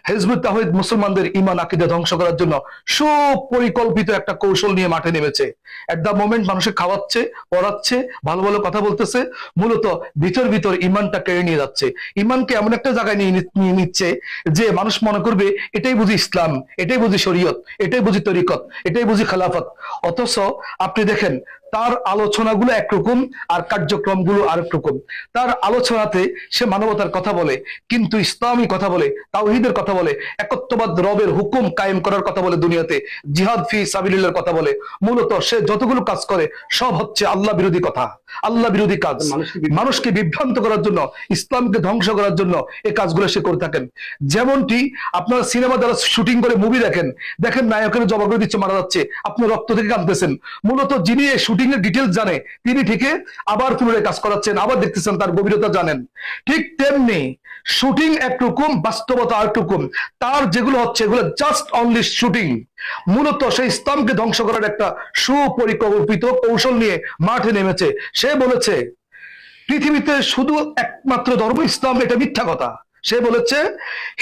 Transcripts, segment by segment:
Hizb ut তাওহীদ মুসলমানদের ঈমান আকীদা ধ্বংস করার জন্য সুপরিকল্পিত একটা কৌশল নিয়ে মাঠে নেমেছে। এট দা মোমেন্ট মানুষকে খাওয়াচ্ছে, পড়াচ্ছে, ভালো ভালো কথা বলতেছে, মূলত ভিতর ভিতর ঈমানটা কেড়ে নিয়ে যাচ্ছে। ঈমানকে এমন একটা জায়গায় নিয়ে নিচ্ছে যে মানুষ মনে করবে এটাই বুঝি ইসলাম, এটাই বুঝি শরীয়ত, এটাই বুঝি তরিকত, এটাই বুঝি খেলাফত। অথচ আপনি দেখেন তার আলোচনাগুলো একরকম আর কার্যক্রমগুলো আরেক রকম। তার আলোচনাতে সে মানবতার কথা বলে, কিন্তু ইসলামী কথা বলে, তাওহীদের কথা বলে, একত্ববাদ রবের হুকুম কায়েম করার কথা বলে, দুনিয়াতে জিহাদ ফি সাবিলিল্লাহর কথা বলে। মূলত সে যতগুলো কাজ করে সব হচ্ছে আল্লাহ বিরোধী কথা, আল্লাহ বিরোধী কাজ, মানুষকে বিভ্রান্ত করার জন্য, ইসলামকে ধ্বংস করার জন্য এই কাজগুলো সে করে থাকেন। যেমনটি আপনারা সিনেমা দ্বারা শুটিং করে মুভি দেখেন, দেখেন নায়কের জবা করে দিচ্ছে, মারা যাচ্ছে, আপনি রক্ত থেকে কাঁদতেছেন। মূলত যিনি এই শুটিং এর ডিটেলস জানে তিনি ঠিকই আবার পুনরায় কাজ করাচ্ছেন, আবার দেখতেছেন, তার গভীরতা জানেন। ঠিক তেমনি শুটিং একরকম, বাস্তবতা আরেকরকম। তার যেগুলো হচ্ছে এগুলো জাস্ট অনলি শুটিং। মূলত সেই ইসলামকে ধ্বংস করার একটা সুপরিকল্পিত কৌশল নিয়ে মাঠে নেমেছে। সে বলেছে পৃথিবীতে শুধু একমাত্র ধর্ম ইসলাম, এটা মিথ্যা কথা। সে বলেছে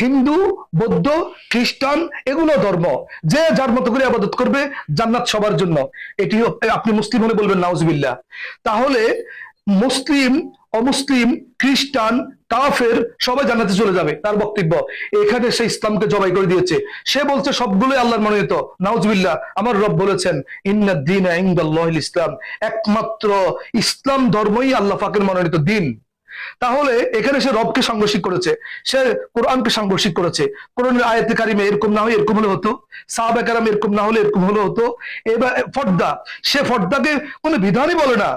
হিন্দু, বৌদ্ধ, খ্রিস্টান এগুলো ধর্ম, যে যার মতো করে আবাদত করবে, জান্নাত সবার জন্য। এটি আপনি মুসলিম হলে বলবেন নাউজুবিল্লাহ। তাহলে মুসলিম, অমুসলিম, খ্রিস্টান, কাফের সবাই জান্নাতে চলে যাবে, তার বক্তব্য। এখানে সে ইসলামকে জবাই করে দিয়েছে। সে বলছে সবগুলোই আল্লাহর মনোনীত। নাউজুবিল্লাহ। আমার রব বলেছেন ইন্নাদ দীনা ইনদাল্লাহিল ইসলাম, একমাত্র ইসলাম ধর্মই আল্লাহ পাকের মনোনীত দিন। তাহলে এখানে সে রবকে সাংঘর্ষিক করেছে, সে কোরআনকে সাংঘর্ষিক করেছে। কোরআনের আয়াতে কারিমে এরকম না হলে এরকম হলে হতো, সাহাবায়ে কেরাম এরকম না হলে এরকম হলে হতো। এবার পর্দা, সে পর্দাকে কোনো বিধানই বলে না,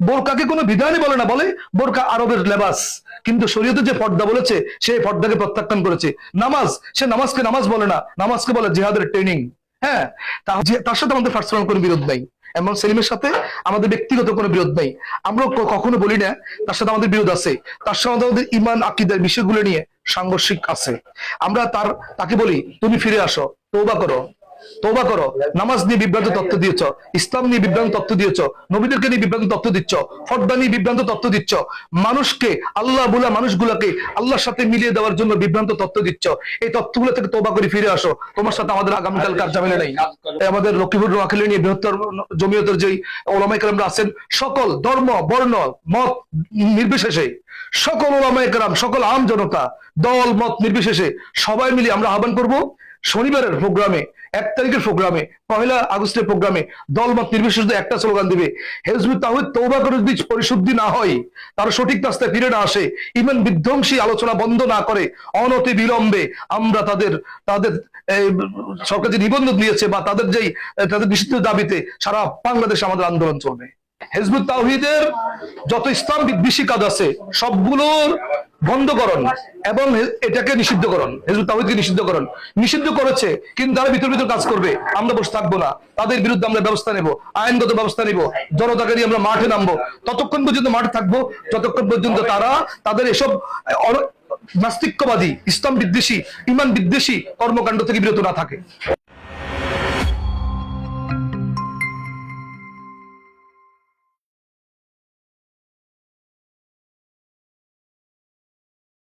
বোরকাকে কোনো বিধানই বলে না, বলে বোরকা আরবের লেবাস। কিন্তু শরীয়তে যে পর্দা বলেছে সেই পর্দাকে প্রত্যাখ্যান করেছে। নামাজ, সে নামাজকে নামাজ বলে না, নামাজকে বলে জিহাদের ট্রেনিং। হ্যাঁ, তার সাথে আমাদের পার্সোনাল কোনো বিরোধ নাই, এমন সেলিমের সাথে আমাদের ব্যক্তিগত কোনো বিরোধ নাই। আমরা কখনো বলি না তার সাথে আমাদের বিরোধ আছে, তার সাথে আমাদের ঈমান আকীদার বিষয়গুলো নিয়ে সাংঘর্ষিক আছে। আমরা তাকে বলি তুমি ফিরে আসো, তওবা করো, তওবা করো। নামাজ নিয়ে বিভ্রান্ত তত্ত্ব দিয়েছ, ইসলাম নিয়ে বিভ্রান্ত তত্ত্ব দিয়েছ, নবীদেরকে নিয়ে বিভ্রান্ত তত্ত্ব দিচ্ছ, ফর্দা নিয়ে বিভ্রান্ত তত্ত্ব দিচ্ছ, মানুষকে আল্লাহ বলা মানুষগুলোকে আল্লাহর সাথে মিলিয়ে দেওয়ার জন্য বিভ্রান্ত তত্ত্ব দিচ্ছ। এই তত্ত্বগুলো থেকে তওবা করে ফিরে আসো, তোমার সাথে আমাদের আগামীকাল কাজ ঝামেলা নেই। আমাদের লক্ষ্মীপুর নোয়াখালী নিয়ে বৃহত্তর জমিয়তের যেই ওলামায়ে কেরামরা আছেন, সকল ধর্ম, বর্ণ, মত নির্বিশেষে, সকল ওলামায়ে কেরাম, সকল আম জনতা, দল মত নির্বিশেষে সবাই মিলে আমরা আহ্বান করব শনিবারের প্রোগ্রামে, 1 তারিখের প্রোগ্রামে, 1 আগস্টের প্রোগ্রামে দলমত নির্বিশেষে একটা স্লোগান দিবে, হিজবুত তাওহীদ তওবা করে যদি পরিশুদ্ধি না হয়, তার সঠিক রাস্তায় ফিরে না আসে, ঈমান বিধ্বংসী আলোচনা বন্ধ না করে অনতি বিলম্বে আমরা তাদের সরকার যে নিবন্ধন দিয়েছে বা তাদের নিষিদ্ধ দাবিতে সারা বাংলাদেশে আমাদের আন্দোলন চলবে। হিজবুত তাওহীদের যত ইসলাম বিদ্বেষী কাজ আছে সবগুলোর বন্ধকরণ এবং এটাকে নিষিদ্ধকরণ, হিজবুত তাওহীদকে নিষিদ্ধকরণ। নিষিদ্ধ করেছে কিন্তু তারা ভিতর ভিতর কাজ করবে, আমরা বসে থাকবো না, তাদের বিরুদ্ধে আমরা ব্যবস্থা নেব, আইনগত ব্যবস্থা নেব, জনতাকে নিয়ে আমরা মাঠে নামবো। ততক্ষণ পর্যন্ত মাঠে থাকবো যতক্ষণ পর্যন্ত তারা তাদের এসব নাস্তিক্যবাদী, ইসলাম বিদ্বেষী, ঈমান বিদ্বেষী কর্মকাণ্ড থেকে বিরত না থাকে।